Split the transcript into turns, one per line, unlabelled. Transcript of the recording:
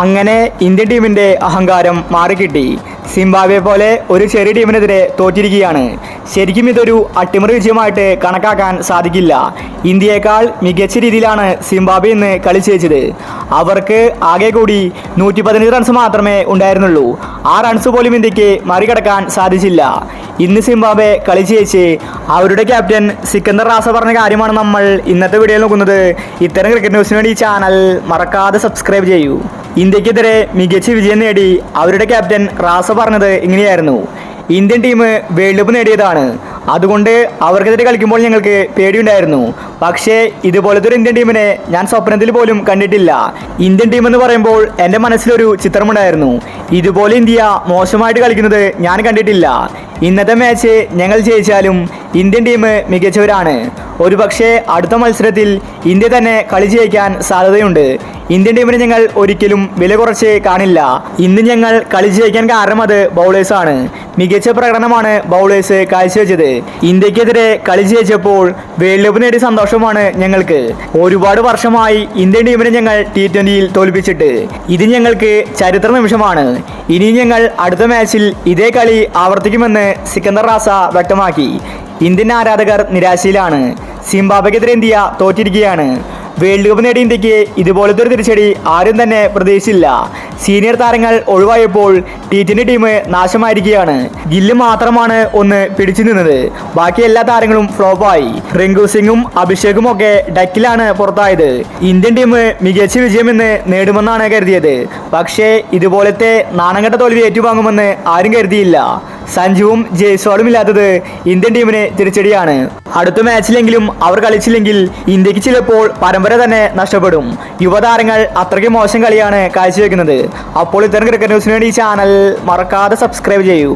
അങ്ങനെ ഇന്ത്യൻ ടീമിന്റെ അഹങ്കാരം മാറിക്കിട്ടി. സിംബാബ്വെ പോലെ ഒരു ചെറിയ ടീമിനെതിരെ തോറ്റിരിക്കുകയാണ്. ശരിക്കും ഇതൊരു അട്ടിമറി വിജയമായിട്ട് കണക്കാക്കാൻ സാധിക്കില്ല. ഇന്ത്യയേക്കാൾ മികച്ച രീതിയിലാണ് സിംബാബ്വെ ഇന്ന് കളി ജയിച്ചത്. അവർക്ക് ആകെ കൂടി 115 റൺസ് മാത്രമേ ഉണ്ടായിരുന്നുള്ളൂ. ആ റൺസ് പോലും ഇന്ത്യക്ക് മറികടക്കാൻ സാധിച്ചില്ല. ഇന്ന് സിംബാബ്വെ കളി ജയിച്ച് അവരുടെ ക്യാപ്റ്റൻ സിക്കന്ദർ റാസ പറഞ്ഞ കാര്യമാണ് നമ്മൾ ഇന്നത്തെ വീഡിയോയിൽ നോക്കുന്നത്. ഇത്തരം ക്രിക്കറ്റ് ന്യൂസിന് വേണ്ടി ഈ ചാനൽ മറക്കാതെ സബ്സ്ക്രൈബ് ചെയ്യൂ. ഇന്ത്യക്കെതിരെ മികച്ച വിജയം നേടി അവരുടെ ക്യാപ്റ്റൻ റാസ പറഞ്ഞത് ഇങ്ങനെയായിരുന്നു: ഇന്ത്യൻ ടീം വേൾഡ് കപ്പ് നേടിയതാണ്, അതുകൊണ്ട് അവർക്കെതിരെ കളിക്കുമ്പോൾ ഞങ്ങൾക്ക് പേടിയുണ്ടായിരുന്നു. പക്ഷേ ഇതുപോലത്തെ ഒരു ഇന്ത്യൻ ടീമിനെ ഞാൻ സ്വപ്നത്തിൽ പോലും കണ്ടിട്ടില്ല. ഇന്ത്യൻ ടീം എന്ന് പറയുമ്പോൾ എൻ്റെ മനസ്സിലൊരു ചിത്രമുണ്ടായിരുന്നു. ഇതുപോലെ ഇന്ത്യ മോശമായിട്ട് കളിക്കുന്നത് ഞാൻ കണ്ടിട്ടില്ല. ഇന്നത്തെ മാച്ച് ഞങ്ങൾ ജയിച്ചാലും ഇന്ത്യൻ ടീം മികച്ചവരാണ്. ഒരുപക്ഷെ അടുത്ത മത്സരത്തിൽ ഇന്ത്യ തന്നെ കളി ജയിക്കാൻ സാധ്യതയുണ്ട്. ഇന്ത്യൻ ടീമിനെ ഞങ്ങൾ ഒരിക്കലും വില കുറച്ച് കാണില്ല. ഇന്ന് ഞങ്ങൾ കളി ജയിക്കാൻ കാരണം അത് ബൗളേഴ്സാണ്. മികച്ച പ്രകടനമാണ് ബൗളേഴ്സ് കാഴ്ചവെച്ചത്. ഇന്ത്യക്കെതിരെ കളി ജയിച്ചപ്പോൾ വേൾഡ് കപ്പ് നേടിയ സന്തോഷമാണ് ഞങ്ങൾക്ക്. ഒരുപാട് വർഷമായി ഇന്ത്യൻ ടീമിനെ ഞങ്ങൾ T20യിൽ തോൽപ്പിച്ചിട്ട്. ഇത് ഞങ്ങൾക്ക് ചരിത്ര നിമിഷമാണ്. ഇനി ഞങ്ങൾ അടുത്ത മാച്ചിൽ ഇതേ കളി ആവർത്തിക്കുമെന്ന് സിക്കന്ദർ റാസ വ്യക്തമാക്കി. ഇന്ത്യൻ ആരാധകർ നിരാശയിലാണ്. സിംബാബ്വെക്കെതിരെ ഇന്ത്യ തോറ്റിരിക്കുകയാണ്. വേൾഡ് കപ്പ് നേടിയ ഇന്ത്യക്ക് ഇതുപോലത്തെ ഒരു തിരിച്ചടി ആരും തന്നെ പ്രതീക്ഷിച്ചില്ല. സീനിയർ താരങ്ങൾ ഒഴിവായപ്പോൾ T20 ടീം നാശമായിരിക്കുകയാണ്. ഗില്ല് മാത്രമാണ് ഒന്ന് പിടിച്ചു നിന്നത്. ബാക്കി എല്ലാ താരങ്ങളും ഫ്ലോപ്പായി. റിങ്കു സിംഗും അഭിഷേകും ഒക്കെ ഡക്കിലാണ് പുറത്തായത്. ഇന്ത്യൻ ടീം മികച്ച വിജയം ഇന്ന് നേടുമെന്നാണ് കരുതിയത്. പക്ഷേ ഇതുപോലത്തെ നാണംകെട്ട തോൽവി ഏറ്റുവാങ്ങുമെന്ന് ആരും കരുതിയില്ല. സഞ്ജുവും ജയ്സ്വാളും ഇല്ലാത്തത് ഇന്ത്യൻ ടീമിന് തിരിച്ചടിയാണ്. അടുത്ത മാച്ചിലെങ്കിലും അവർ കളിച്ചില്ലെങ്കിൽ ഇന്ത്യക്ക് ചിലപ്പോൾ പരമ്പര തന്നെ നഷ്ടപ്പെടും. യുവതാരങ്ങൾ അത്രയ്ക്ക് മോശം കളിയാണ് കാഴ്ചവെക്കുന്നത്. അപ്പോൾ ഇത്തരം ക്രിക്കറ്റ് ന്യൂസിന് വേണ്ടി ഈ ചാനൽ മറക്കാതെ സബ്സ്ക്രൈബ് ചെയ്യൂ.